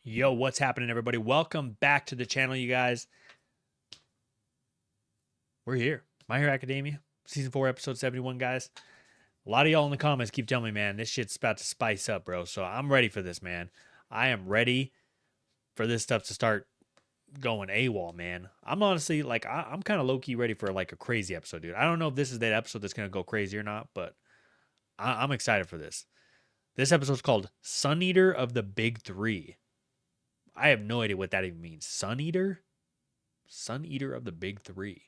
Yo, what's happening, everybody? Welcome back to the channel, you guys. We're here. My Hero Academia, Season 4, Episode 71, guys. A lot of y'all in the comments keep telling me, man, this shit's about to spice up, bro. So I'm ready for this, man. I am ready for this stuff to start going AWOL, man. I'm honestly, like, I'm kind of low-key ready for, like, a crazy episode, dude. I don't know if this is that episode that's going to go crazy or not, but I'm excited for this. This episode's called SUNEATER of the Big Three. I have no idea what that even means. SUNEATER? SUNEATER of the Big Three.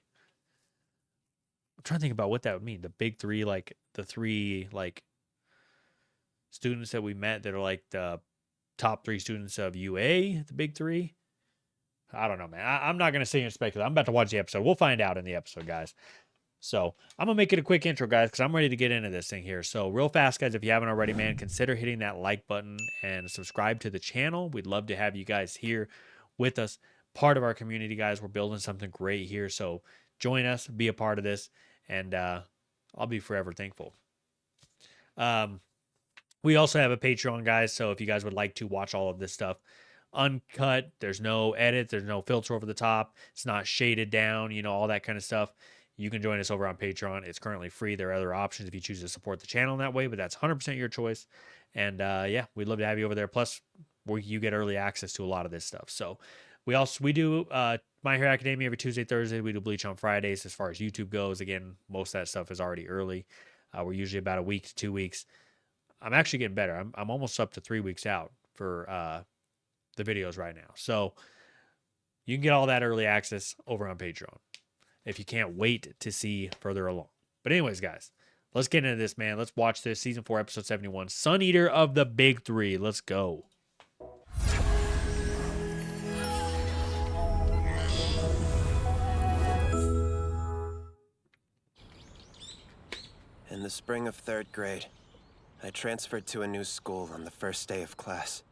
I'm trying to think about what that would mean. The big three, like the three like students that we met that are like the top three students of UA, the big three. I don't know, man. I'm not gonna sit here and speculate. I'm about to watch the episode. We'll find out in the episode, guys. So I'm gonna make it a quick intro, guys, because I'm ready to get into this thing here. So real fast, guys, if you haven't already, man, consider hitting that like button and subscribe to the channel. We'd love to have you guys here with us, part of our community, guys. We're building something great here. So join us, be a part of this, and I'll be forever thankful. We also have a Patreon, guys. So if you guys would like to watch all of this stuff uncut, there's no edit, there's no filter over the top, it's not shaded down, all that kind of stuff. You can join us over on Patreon. It's currently free. There are other options if you choose to support the channel in that way, but that's 100% your choice. And yeah, we'd love to have you over there. Plus, you get early access to a lot of this stuff. So we do My Hero Academia every Tuesday, Thursday. We do Bleach on Fridays. As far as YouTube goes, again, most of that stuff is already early. We're usually about a week to 2 weeks. I'm actually getting better. I'm almost up to 3 weeks out for the videos right now. So you can get all that early access over on Patreon if you can't wait to see further along. But anyways, guys, let's get into this, man. Let's watch this. Season 4, Episode 71. SUNEATER of the Big Three. Let's go. In the spring of 3rd grade, I transferred to a new school on the first day of class.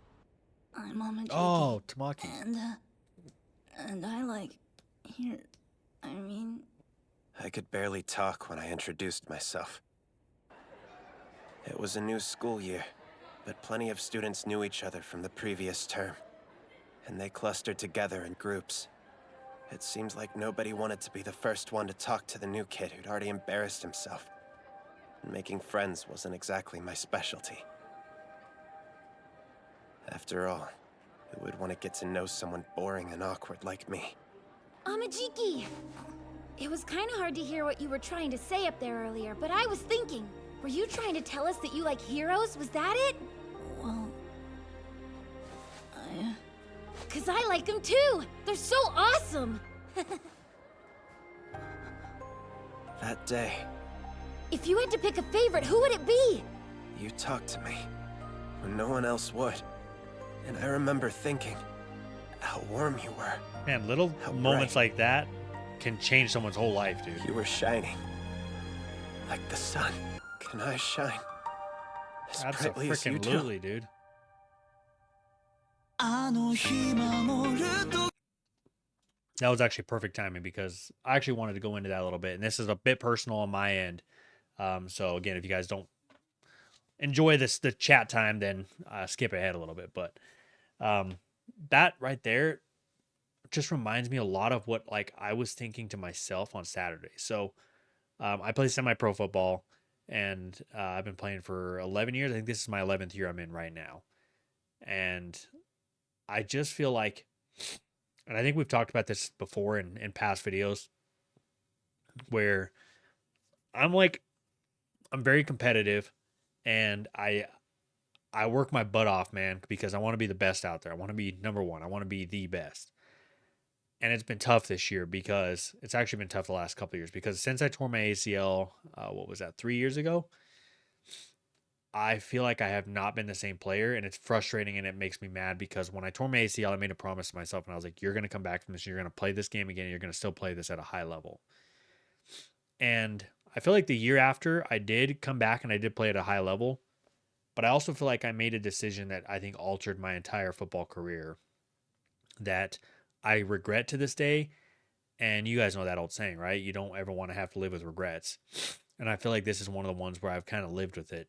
I'm Mama Jakey. Oh, Tamaki. And I like here. I could barely talk when I introduced myself. It was a new school year, but plenty of students knew each other from the previous term, and they clustered together in groups. It seems like nobody wanted to be the first one to talk to the new kid who'd already embarrassed himself. And making friends wasn't exactly my specialty. After all, who would want to get to know someone boring and awkward like me? Amajiki! It was kind of hard to hear what you were trying to say up there earlier, but I was thinking, were you trying to tell us that you like heroes? Was that it? Well, Cause I like them too! They're so awesome! That day, If you had to pick a favorite, who would it be? you talked to me when no one else would. And I remember thinking how warm you were. Man, little How moments bright. like that can change someone's whole life, dude. You were shining like the sun. Can I shine as That's a brightly as you freaking do? Lily, dude. That was actually perfect timing because I actually wanted to go into that a little bit, and this is a bit personal on my end. So again, if you guys don't enjoy the chat time, then skip ahead a little bit. But that right there just reminds me a lot of what like I was thinking to myself on Saturday. So I play semi-pro football, and I've been playing for 11 years. I think this is my 11th year I'm in right now, and I just feel like, and I think we've talked about this before in past videos, where I'm very competitive, and I work my butt off, man, because I want to be the best out there. I want to be number one. I want to be the best. And it's been tough this year because it's actually been tough the last couple of years because since I tore my ACL, what was that, 3 years ago? I feel like I have not been the same player, and it's frustrating, and it makes me mad because when I tore my ACL, I made a promise to myself, and I was like, you're going to come back from this, you're going to play this game again, and you're going to still play this at a high level. And I feel like the year after, I did come back, and I did play at a high level, but I also feel like I made a decision that I think altered my entire football career that I regret to this day. And you guys know that old saying, right? You don't ever want to have to live with regrets. And I feel like this is one of the ones where I've kind of lived with it.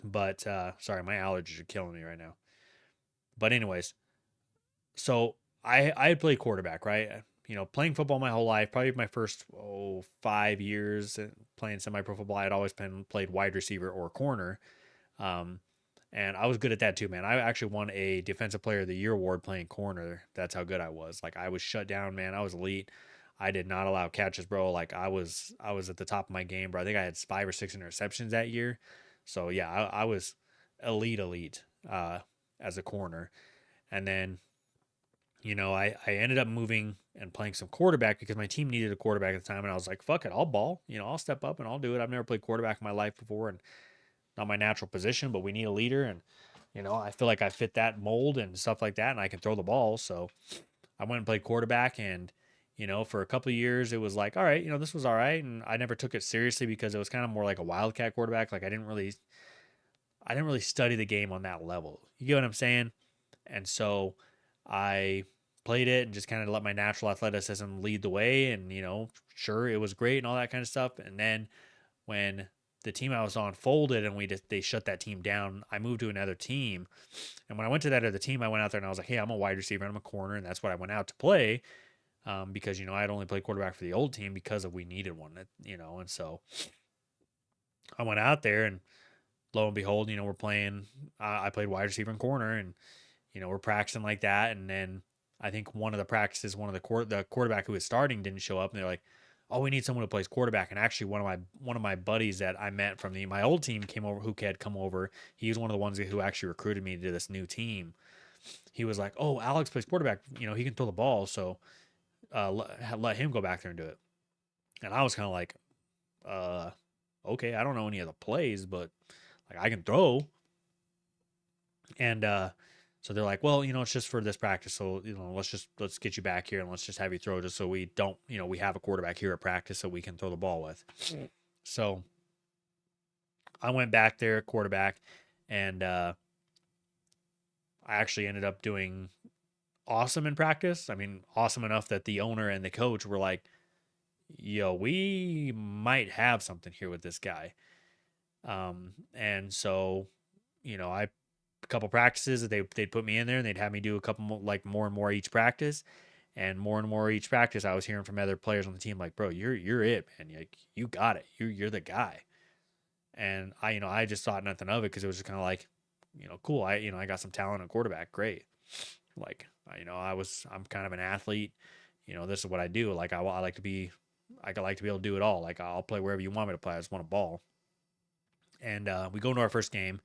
But sorry, my allergies are killing me right now. But anyways, so I had played quarterback, right? Playing football my whole life, probably my first 5 years playing semi-pro football, I had always played wide receiver or corner. Um, and I was good at that too, man. I actually won a Defensive Player of the Year award playing corner. That's how good I was. Like I was shut down, man. I was elite. I did not allow catches, bro. Like I was at the top of my game, bro. I think I had 5 or 6 interceptions that year. So yeah, I was elite as a corner. And then I ended up moving and playing some quarterback because my team needed a quarterback at the time, and I was like, fuck it, I'll ball. I'll step up and I'll do it. I've never played quarterback in my life before, and not my natural position, but we need a leader, and I feel like I fit that mold and stuff like that, and I can throw the ball. So I went and played quarterback, and for a couple of years it was like, all right, this was all right, and I never took it seriously because it was kind of more like a wildcat quarterback. Like I didn't really study the game on that level. You get what I'm saying? And so I played it and just kind of let my natural athleticism lead the way. And, sure, it was great and all that kind of stuff. And then when the team I was on folded and they shut that team down, I moved to another team. And when I went to that other team, I went out there and I was like, hey, I'm a wide receiver and I'm a corner. And that's what I went out to play because, I had only played quarterback for the old team because we needed one, and so I went out there and lo and behold, we're playing. I played wide receiver and corner, and we're practicing like that. And then I think one of the practices, the quarterback who was starting didn't show up, and they're like, "Oh, we need someone who plays quarterback." And actually, one of my buddies that I met from my old team came over, who had come over. He was one of the ones who actually recruited me to this new team. He was like, "Oh, Alex plays quarterback. He can throw the ball, so let him go back there and do it." And I was kind of like, "Uh, okay, I don't know any of the plays, but like I can throw." And so they're like, well, it's just for this practice. So, let's get you back here and let's just have you throw just so we don't, we have a quarterback here at practice so we can throw the ball with. So I went back there at quarterback, and I actually ended up doing awesome in practice. I mean, awesome enough that the owner and the coach were like, yo, we might have something here with this guy. And so, I a couple practices that they'd put me in there and they'd have me do a couple more, like more and more each practice, and more each practice. I was hearing from other players on the team like, bro, you're it, man. Like you got it. You're the guy. And I just thought nothing of it because it was just kind of like, cool. I got some talent at quarterback. Great. Like I'm kind of an athlete. This is what I do. Like I like to be. I like to be able to do it all. Like I'll play wherever you want me to play. I just want a ball. And we go into our first game,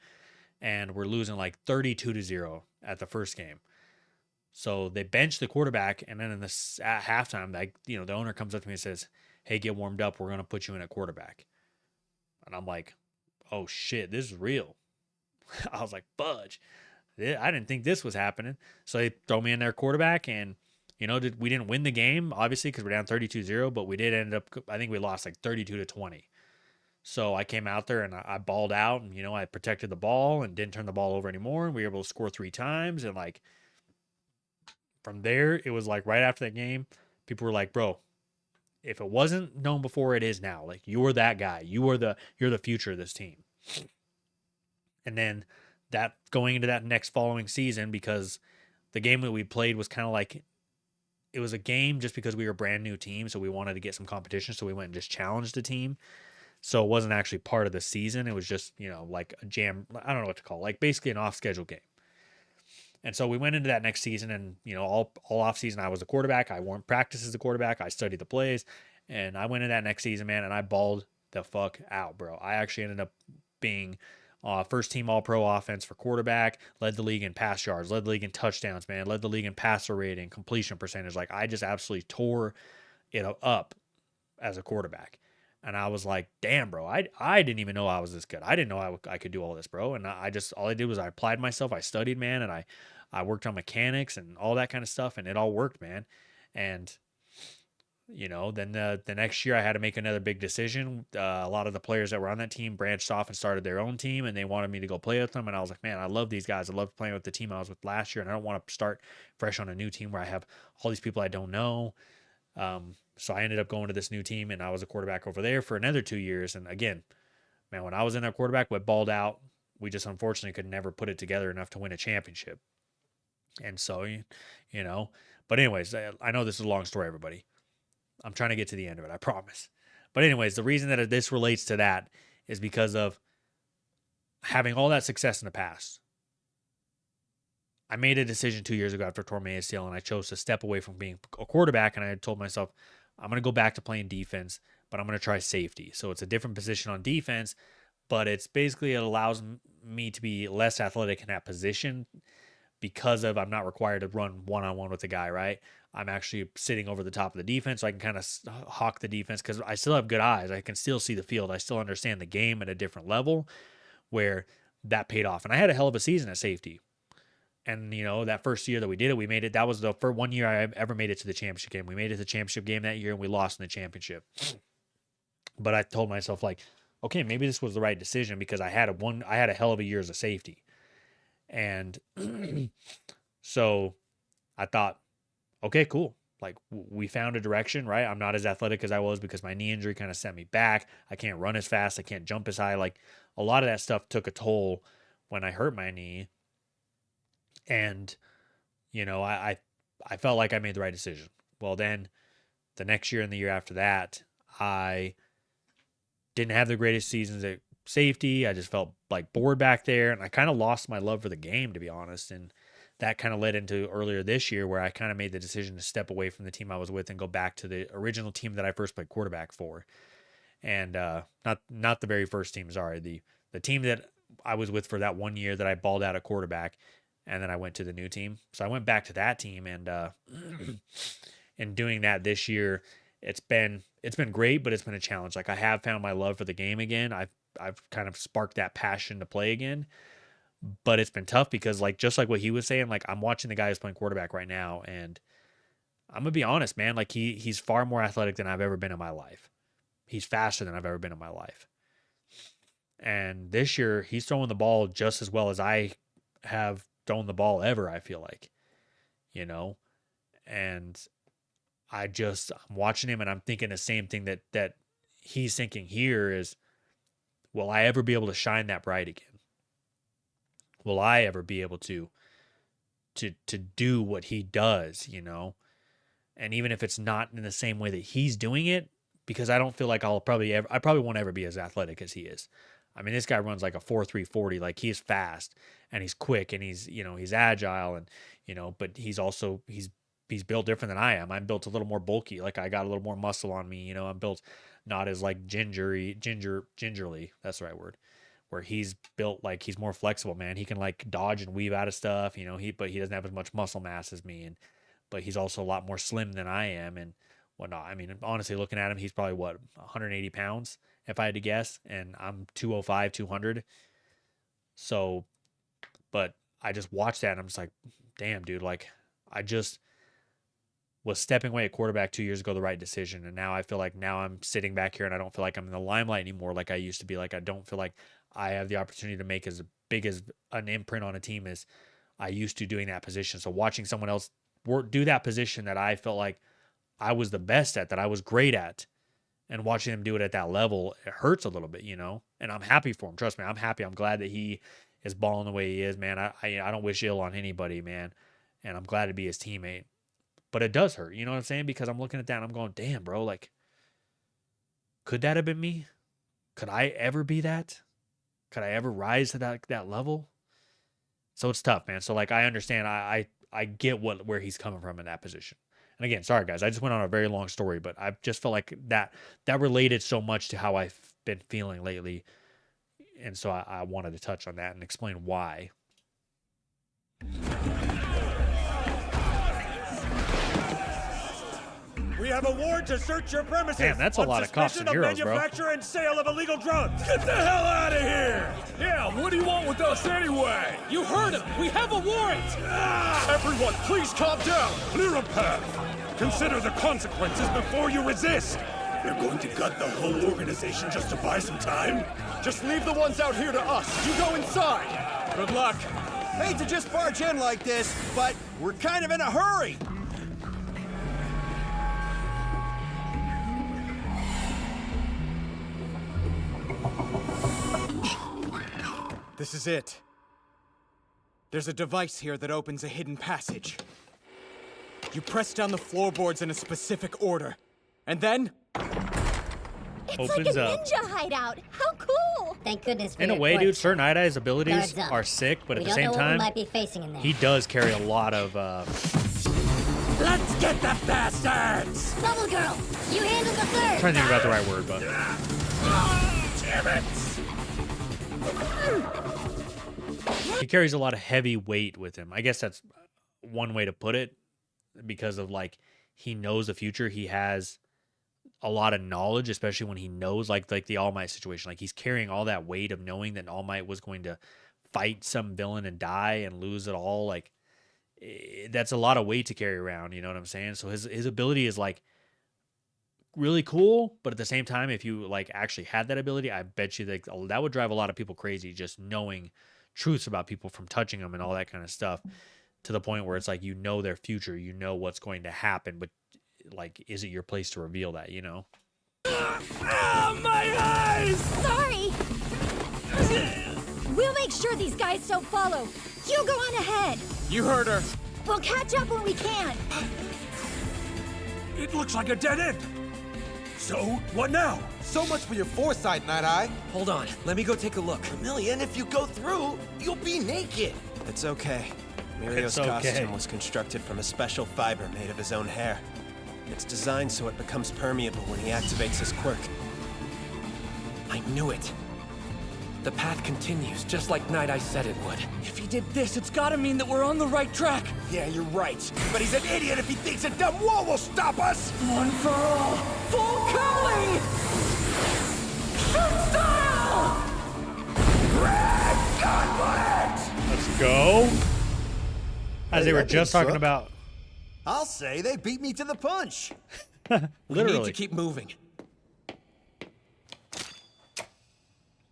and we're losing like 32-0 at the first game. So they bench the quarterback, and then at halftime, like the owner comes up to me and says, "Hey, get warmed up. We're gonna put you in at quarterback." And I'm like, "Oh shit, this is real." I was like, "Fudge." I didn't think this was happening. So they throw me in there quarterback, and we didn't win the game obviously because we're down 32-0, but we did end up. I think we lost like 32-20. So I came out there and I balled out, and I protected the ball and didn't turn the ball over anymore, and we were able to score 3 times. And like from there, it was like right after that game, people were like, "Bro, if it wasn't known before, it is now. Like you're that guy. You're the future of this team." And then that going into that next following season, because the game that we played was kind of like it was a game just because we were a brand new team, so we wanted to get some competition, so we went and just challenged the team. So it wasn't actually part of the season. It was just, like a jam. I don't know what to call it, like basically an off schedule game. And so we went into that next season, and, all off season, I was a quarterback. I won practice as a quarterback. I studied the plays, and I went into that next season, man, and I balled the fuck out, bro. I actually ended up being first team all pro offense for quarterback, led the league in pass yards, led the league in touchdowns, man, led the league in passer rating, completion percentage. Like I just absolutely tore it up as a quarterback. And I was like, damn, bro, I didn't even know I was this good. I didn't know I could do all this, bro. And all I did was I applied myself. I studied, man. And I worked on mechanics and all that kind of stuff. And it all worked, man. And, then the next year I had to make another big decision. A lot of the players that were on that team branched off and started their own team, and they wanted me to go play with them. And I was like, man, I love these guys. I love playing with the team I was with last year. And I don't want to start fresh on a new team where I have all these people I don't know. So I ended up going to this new team, and I was a quarterback over there for another 2 years. And again, man, when I was in that quarterback, we balled out. We just unfortunately could never put it together enough to win a championship. And so, you know, but anyways, I know this is a long story, everybody. I'm trying to get to the end of it, I promise. But anyways, the reason that this relates to that is because of having all that success in the past. I made a decision 2 years ago after I tore my ACL, and I chose to step away from being a quarterback. And I had told myself, I'm going to go back to playing defense, but I'm going to try safety. So it's a different position on defense, but it's basically, it allows me to be less athletic in that position because of I'm not required to run one-on-one with the guy, right? I'm actually sitting over the top of the defense, so I can kind of hawk the defense because I still have good eyes. I can still see the field. I still understand the game at a different level, where that paid off. And I had a hell of a season at safety. And, that first year that we did it, we made it. That was the first 1 year I ever made it to the championship game. We made it to the championship game that year, and we lost in the championship. But I told myself, like, okay, maybe this was the right decision because I had a hell of a year as a safety. And so I thought, okay, cool. Like, we found a direction, right? I'm not as athletic as I was because my knee injury kind of set me back. I can't run as fast. I can't jump as high. Like, a lot of that stuff took a toll when I hurt my knee. And, I felt like I made the right decision. Well, then the next year and the year after that, I didn't have the greatest seasons at safety. I just felt like bored back there, and I kind of lost my love for the game, to be honest. And that kind of led into earlier this year where I kind of made the decision to step away from the team I was with and go back to the original team that I first played quarterback for. And not the very first team, sorry. The team that I was with for that 1 year that I balled out at quarterback, and then I went to the new team. So I went back to that team, and in doing that this year, it's been great, but it's been a challenge. Like, I have found my love for the game again. I've kind of sparked that passion to play again. But it's been tough because, like, just like what he was saying, like, I'm watching the guy who's playing quarterback right now, and I'm gonna be honest, man. Like, he's far more athletic than I've ever been in my life. He's faster than I've ever been in my life. And this year, he's throwing the ball just as well as I have thrown the ball ever, I feel like, and I'm watching him, and I'm thinking the same thing that he's thinking here is, will I ever be able to shine that bright again? Will I ever be able to do what he does, And even if it's not in the same way that he's doing it, because I don't feel like I probably won't ever be as athletic as he is. I mean, this guy runs like a 4.3 40. Like, he's fast and he's quick and he's agile, and, but he's built different than I am. I'm built a little more bulky. Like, I got a little more muscle on me. I'm built not as like gingerly. That's the right word. Where he's built like he's more flexible, man. He can like dodge and weave out of stuff, but he doesn't have as much muscle mass as me. But he's also a lot more slim than I am and whatnot. I mean, honestly, looking at him, he's probably 180 pounds if I had to guess. And I'm 205, 200. So, but I just watched that and I'm just like, damn, dude, like, I just was stepping away at quarterback 2 years ago, the right decision. And now I feel like now I'm sitting back here and I don't feel like I'm in the limelight anymore like I used to be. Like, I don't feel like I have the opportunity to make as big as an imprint on a team as I used to doing that position. So watching someone else do that position that I felt like I was the best at, that I was great at, and watching them do it at that level, it hurts a little bit, and I'm happy for him. Trust me, I'm happy. I'm glad that he is balling the way he is, man. I don't wish ill on anybody, man. And I'm glad to be his teammate. But it does hurt, you know what I'm saying? Because I'm looking at that and I'm going, damn, bro, like, could that have been me? Could I ever be that? Could I ever rise to that level? So it's tough, man. So, like, I understand. I get where he's coming from in that position. And again, sorry guys, I just went on a very long story, but I just felt like that related so much to how I've been feeling lately, and so I wanted to touch on that and explain why. We have a warrant to search your premises. Damn, that's a lot of cops and heroes, bro. Manufacture and sale of illegal drugs. Get the hell out of here! Yeah, what do you want with us anyway? You heard him! We have a warrant! Everyone, please calm down! Clear a path. Consider the consequences before you resist. You're going to gut the whole organization just to buy some time? Just leave the ones out here to us. You go inside. Good luck. Hate to just barge in like this, but we're kind of in a hurry. This is it. There's a device here that opens a hidden passage. You press down the floorboards in a specific order. And then... It's Opens like a up. ninja hideout. How cool! Thank goodness for In a your way, dude, corpse. CERN-IDI's abilities Guards up. are sick, but We at the don't same know what we time, might be facing in there. he does carry a lot of Let's get the bastards! Bubble Girl, you handle the third. I'm trying to think about the right word, but Damn it! he carries a lot of heavy weight with him. I guess that's one way to put it, because of like he knows the future. He has a lot of knowledge, especially when he knows like the All Might situation. Like he's carrying all that weight of knowing that All Might was going to fight some villain and die and lose it all. Like that's a lot of weight to carry around. You know what I'm saying? So his ability is like really cool, but at the same time, if you like actually had that ability, I bet you that would drive a lot of people crazy, just knowing truths about people from touching them and all that kind of stuff, to the point where it's like, you know, their future, you know what's going to happen, but like, is it your place to reveal that, you know? Ah, my eyes! Sorry! We'll make sure these guys don't follow. You go on ahead. You heard her. We'll catch up when we can. It looks like a dead end. So, what now? So much for your foresight, Night Eye. Hold on, let me go take a look. Million, if you go through, you'll be naked. It's okay. Mirio's It's okay. costume was constructed from a special fiber made of his own hair. It's designed so it becomes permeable when he activates his quirk. I knew it. The path continues, just like Night Eye said it would. If he did this, it's gotta mean that we're on the right track. Yeah, you're right. But he's an idiot if he thinks a dumb wall will stop us. One for all. Full curling! Shoot style! Red Gauntlet! Let's go. As they were that just didn't talking suck. about, I'll say they beat me to the punch. We need literally. to keep moving.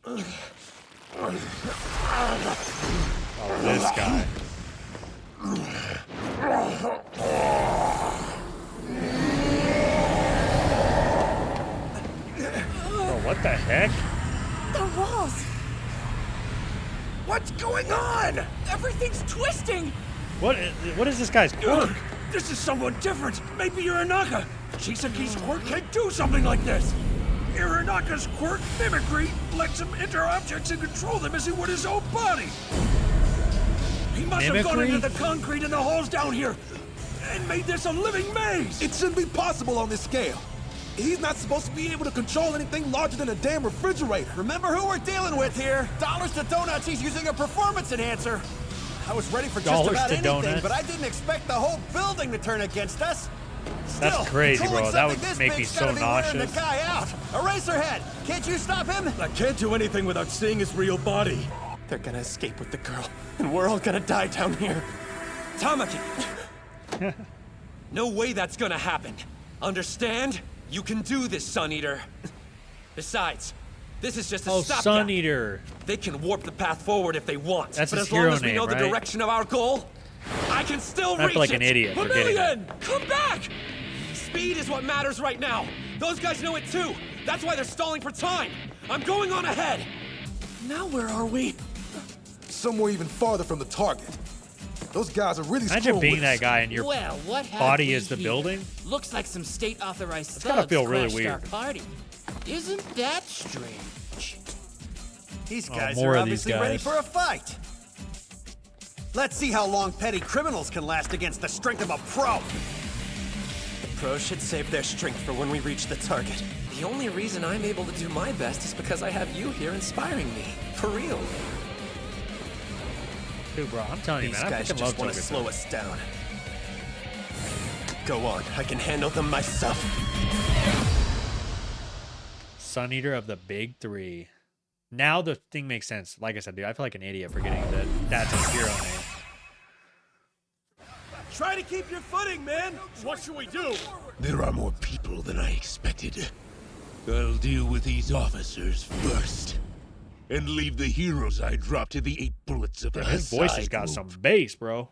Oh, this guy. Bro, what the heck? The walls. What's going on? Everything's twisting! What is this guy's quirk? Ugh, this is someone different. Maybe Iranaka. Chisaki's quirk can't do something like this. Iranaka's quirk, mimicry, lets him enter objects and control them as he would his own body. He must have gone Mimicry? into the concrete in the halls down here and made this a living maze. It shouldn't be possible on this scale. He's not supposed to be able to control anything larger than a damn refrigerator. Remember who we're dealing with here. Dollars to donuts, he's using a performance enhancer. I was ready for just Dollars about to anything, donuts. but I didn't expect the whole building to turn against us. Still, That's crazy, controlling bro. That something would this make me big's so gotta be wearing nauseous. the guy out. Eraserhead, can't you stop him? I can't do anything without seeing his real body. They're gonna escape with the girl, and we're all gonna die down here. Tamaki! No way that's gonna happen. Understand? You can do this, Sun-Eater. Besides, this is just a Oh, stopgap. Sun-Eater. They can warp the path forward if they want. That's but his as long hero as we name, know the right? direction of our goal, I can still I reach feel like it. an idiot for getting Vermilion, come back! Speed is what matters right now. Those guys know it too. That's why they're stalling for time. I'm going on ahead. Now where are we? Somewhere even farther from the target. Those guys are really Imagine screwing being with that us. guy and your Well, what have body we is the here? building. Looks like some state-authorized It's gotta thugs feel really crashed our weird. party. Isn't that strange? These Oh, guys more are of these obviously ready guys. for a fight. Let's see how long petty criminals can last against the strength of a pro. The pros should save their strength for when we reach the target. The only reason I'm able to do my best is because I have you here inspiring me. For real. Dude, bro, I'm telling you, These man, I guys fucking love just want to Togepi. slow us down. Go on, I can handle them myself. Sun-Eater of the big three. Now the thing makes sense. Like I said, dude, I feel like an idiot forgetting that that's his hero name. Try to keep your footing, man. What should we do? There are more people than I expected. I'll deal with these officers first. And leave the heroes I dropped to the 8 bullets of a Damn, his voice has Hussai got group. some bass, bro.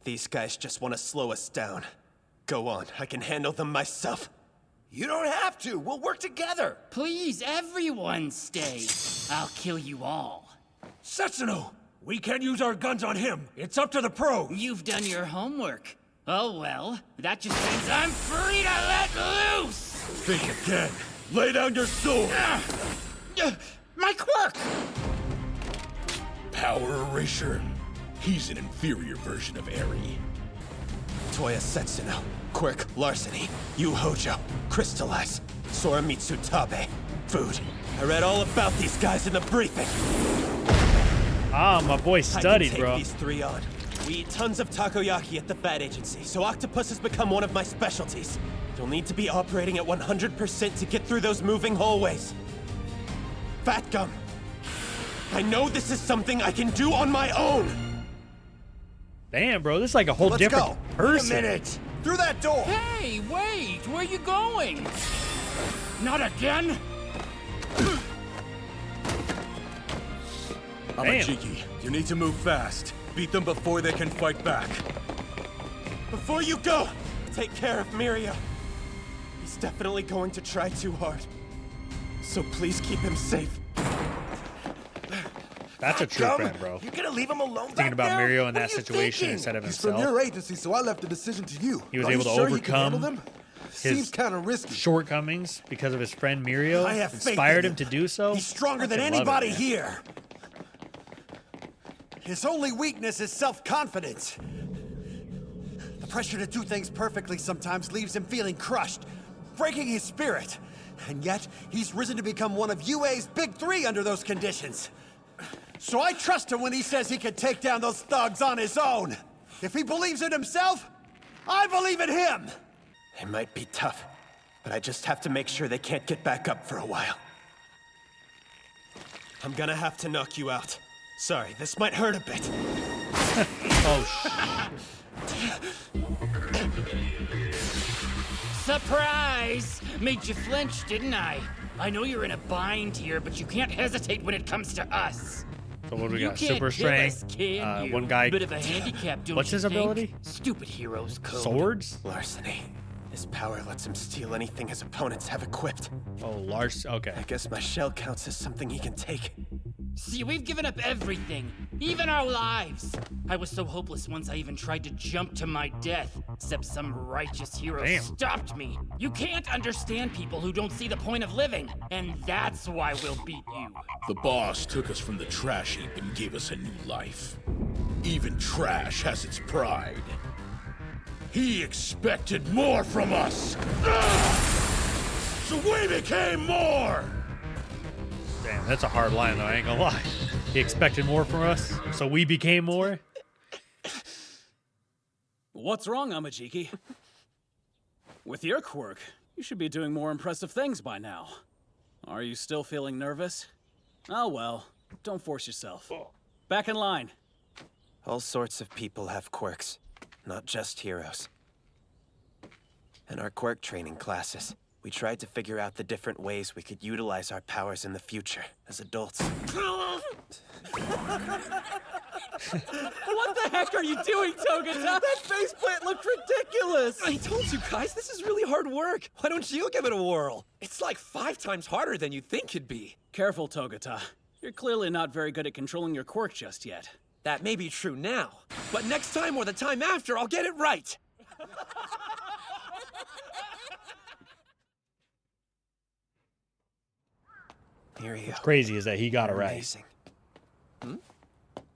These guys just want to slow us down. Go on, I can handle them myself. You don't have to. We'll work together. Please, everyone stay. I'll kill you all. Setsuno, We can't use our guns on him. It's up to the pros. You've done your homework. Oh well, that just means I'm free to let loose! Think again. Lay down your sword. My quirk! Power Erasure. He's an inferior version of Eri. Toya Setsuno, Quirk Larceny, Yu Hojo, Crystallize, Soramitsu Tabe, Food. I read all about these guys in the briefing. Ah, my boy I studied, can take bro. these 3 on. We eat tons of takoyaki at the Fat Agency, so octopus has become one of my specialties. You'll need to be operating at 100% to get through those moving hallways. Fat Gum, I know this is something I can do on my own. Damn, bro, this is like a whole Let's different go. person. Wait a minute. Through that door. Hey, wait! Where you going? Not again? Amajiki, you need to move fast. Beat them before they can fight back. Before you go, take care of Mirio. He's definitely going to try too hard. So please keep him safe. That's a true friend, bro. You're gonna leave him alone Thinking about back there? Mirio in What that are you situation thinking? instead of He's from himself. your agency, so I left the decision to you. He was Are able you to sure you can handle overcome them? Seems kind of risky. shortcomings because of his friend Mirio. I have faith Inspired in him to him. do so. He's stronger than Fucking love it, anybody man. here. His only weakness is self-confidence. The pressure to do things perfectly sometimes leaves him feeling crushed, breaking his spirit. And yet, he's risen to become one of UA's big 3 under those conditions. So I trust him when he says he can take down those thugs on his own. If he believes in himself, I believe in him. It might be tough, but I just have to make sure they can't get back up for a while. I'm gonna have to knock you out. Sorry, this might hurt a bit. Oh, Surprise! Made you flinch, didn't I? I know you're in a bind here, but you can't hesitate when it comes to us. So what do we You got? can't Super kill us, strength. can you? One guy. Bit of a handicap, don't What's you his think? ability? Stupid heroes code. Swords? Larceny. His power lets him steal anything his opponents have equipped. Oh, Lars. Okay. I guess my shell counts as something he can take. See, we've given up everything, even our lives. I was so hopeless once I even tried to jump to my death, except some righteous hero Damn. stopped me. You can't understand people who don't see the point of living, and that's why we'll beat you. The boss took us from the trash heap and gave us a new life. Even trash has its pride. He expected more from us. So we became more! Damn, that's a hard line, though. I ain't gonna lie. He expected more from us, so we became more. What's wrong, Amajiki? With your quirk, you should be doing more impressive things by now. Are you still feeling nervous? Oh well, don't force yourself. Back in line. All sorts of people have quirks, not just heroes. In our quirk training classes, we tried to figure out the different ways we could utilize our powers in the future as adults. What the heck are you doing, Togata? That faceplant looked ridiculous! I told you guys, this is really hard work. Why don't you give it a whirl? It's like 5 times harder than you'd think it'd be. Careful, Togata. You're clearly not very good at controlling your quirk just yet. That may be true now, but next time or the time after, I'll get it right. Mirio, What's crazy is that he got it you're right. amazing.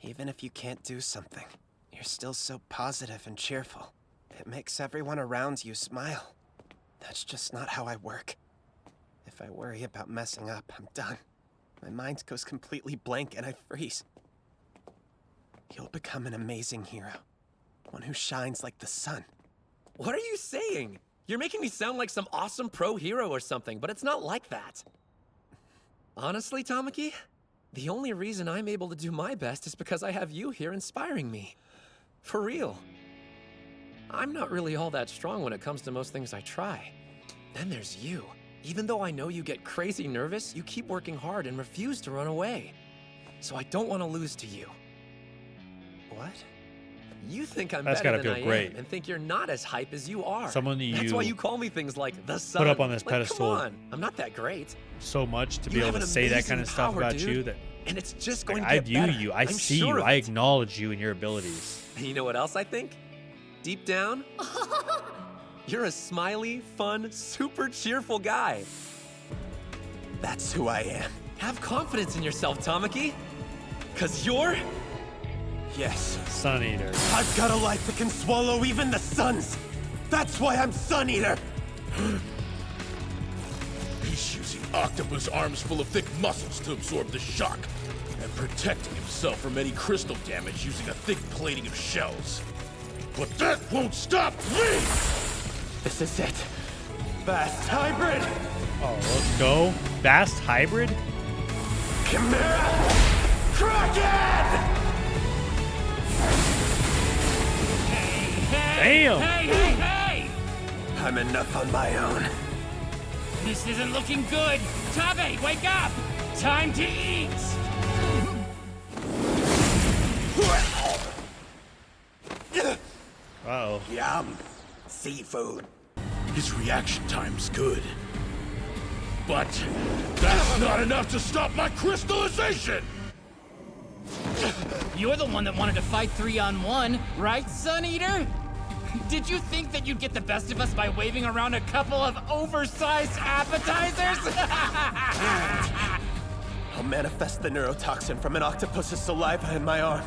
Even if you can't do something, you're still so positive and cheerful. It makes everyone around you smile. That's just not how I work. If I worry about messing up, I'm done. My mind goes completely blank and I freeze. You'll become an amazing hero. One who shines like the sun. What are you saying? You're making me sound like some awesome pro hero or something, but it's not like that. Honestly, Tamaki, the only reason I'm able to do my best is because I have you here inspiring me. For real. I'm not really all that strong when it comes to most things I try. Then there's you. Even though I know you get crazy nervous, you keep working hard and refuse to run away. So I don't want to lose to you. What? You think I'm That's better gotta than feel I great. am and think you're not as hype as you are. Someone that That's you why you call me things like the sun. put up on this Like, pedestal come on, I'm not that great. so much to You be able have to an say that kind amazing of stuff power, about dude. you that And it's just going Like, to I get view better. you, I I'm see sure you, of I it. acknowledge you and your abilities. And you know what else I think? Deep down, you're a smiley, fun, super cheerful guy. That's who I am. Have confidence in yourself, Tamaki. Cause you're... Yes. SUNEATER. I've got a life that can swallow even the suns. That's why I'm SUNEATER. He's using octopus arms full of thick muscles to absorb the shock, and protecting himself from any crystal damage using a thick plating of shells. But that won't stop me! This is it. Fast hybrid. Oh, let's go. Fast hybrid? Chimera. Kraken! Damn! Hey! I'm enough on my own. This isn't looking good! Tabe, wake up! Time to eat! Uh-oh. Yum. Seafood. His reaction time's good. But that's not enough to stop my crystallization! You're the one that wanted to fight 3-on-1, right, SUNEATER? Did you think that you'd get the best of us by waving around a couple of oversized appetizers? I'll manifest the neurotoxin from an octopus's saliva in my arm.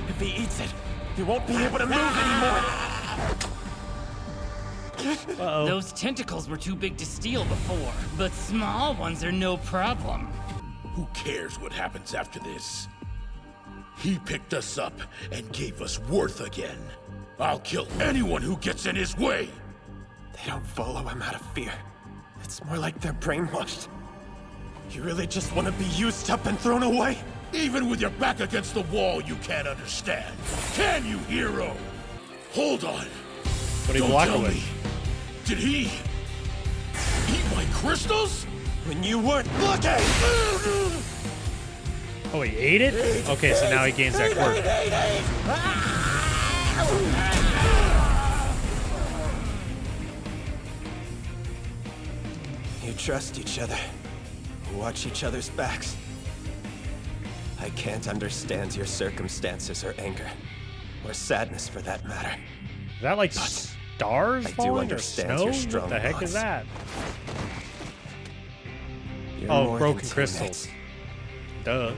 If he eats it, he won't be able to move anymore. Uh-oh. Those tentacles were too big to steal before, but small ones are no problem. Who cares what happens after this? He picked us up and gave us worth again. I'll kill anyone who gets in his way! They don't follow him out of fear. It's more like they're brainwashed. You really just want to be used up and thrown away? Even with your back against the wall, you can't understand. Can you, hero? Hold on. What do you Don't walk tell away? me. Did he eat my crystals? When you weren't looking! Oh, he ate it? Okay, so now he gains that quirk. You trust each other. You watch each other's backs. I can't understand your circumstances or anger. Or sadness, for that matter. Is that like stars I do falling or understand snow? your strong What the heck is bonds. that? You're Oh, more broken than crystals. teammates. Duh.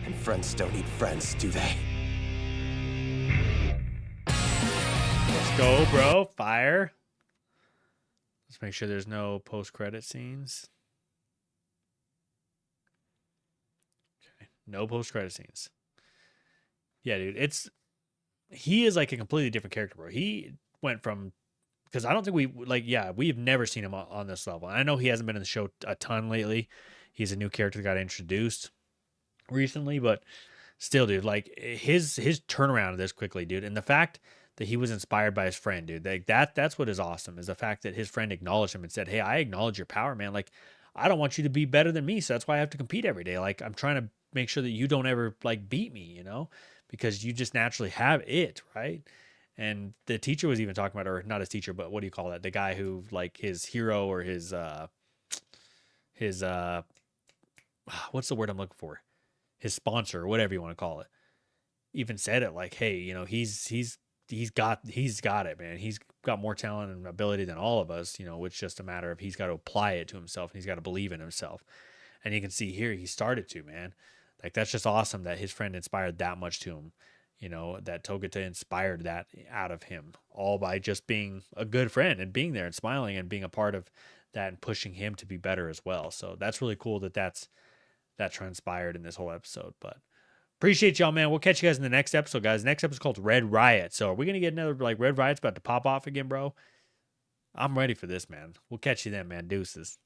And friends don't eat friends, do they? Let's go, bro. Fire. Let's make sure there's no post-credit scenes. Okay. No post-credit scenes. Yeah, dude. He is like a completely different character, bro. He went from, because I don't think we've never seen him on this level. I know he hasn't been in the show a ton lately. He's a new character that got introduced recently, but still, dude, like his turnaround this quickly, dude, and the fact that he was inspired by his friend, dude, like that's what is awesome, is the fact that his friend acknowledged him and said, hey, I acknowledge your power, man. Like, I don't want you to be better than me, so that's why I have to compete every day. Like, I'm trying to make sure that you don't ever like beat me, you know, because you just naturally have it, right? And the teacher was even talking about, or not his teacher, but what do you call that? The guy who, like, his hero or his what's the word I'm looking for? His sponsor, or whatever you want to call it, even said it, like, hey, you know, he's got it, man. He's got more talent and ability than all of us, you know. It's just a matter of he's got to apply it to himself and he's got to believe in himself. And you can see here he started to, man. Like, that's just awesome that his friend inspired that much to him. You know, that Togata inspired that out of him, all by just being a good friend and being there and smiling and being a part of that and pushing him to be better as well. So that's really cool that that transpired in this whole episode. But appreciate y'all, man. We'll catch you guys in the next episode, guys. Next episode is called Red Riot. So are we going to get another, like, Red Riot's about to pop off again, bro? I'm ready for this, man. We'll catch you then, man. Deuces.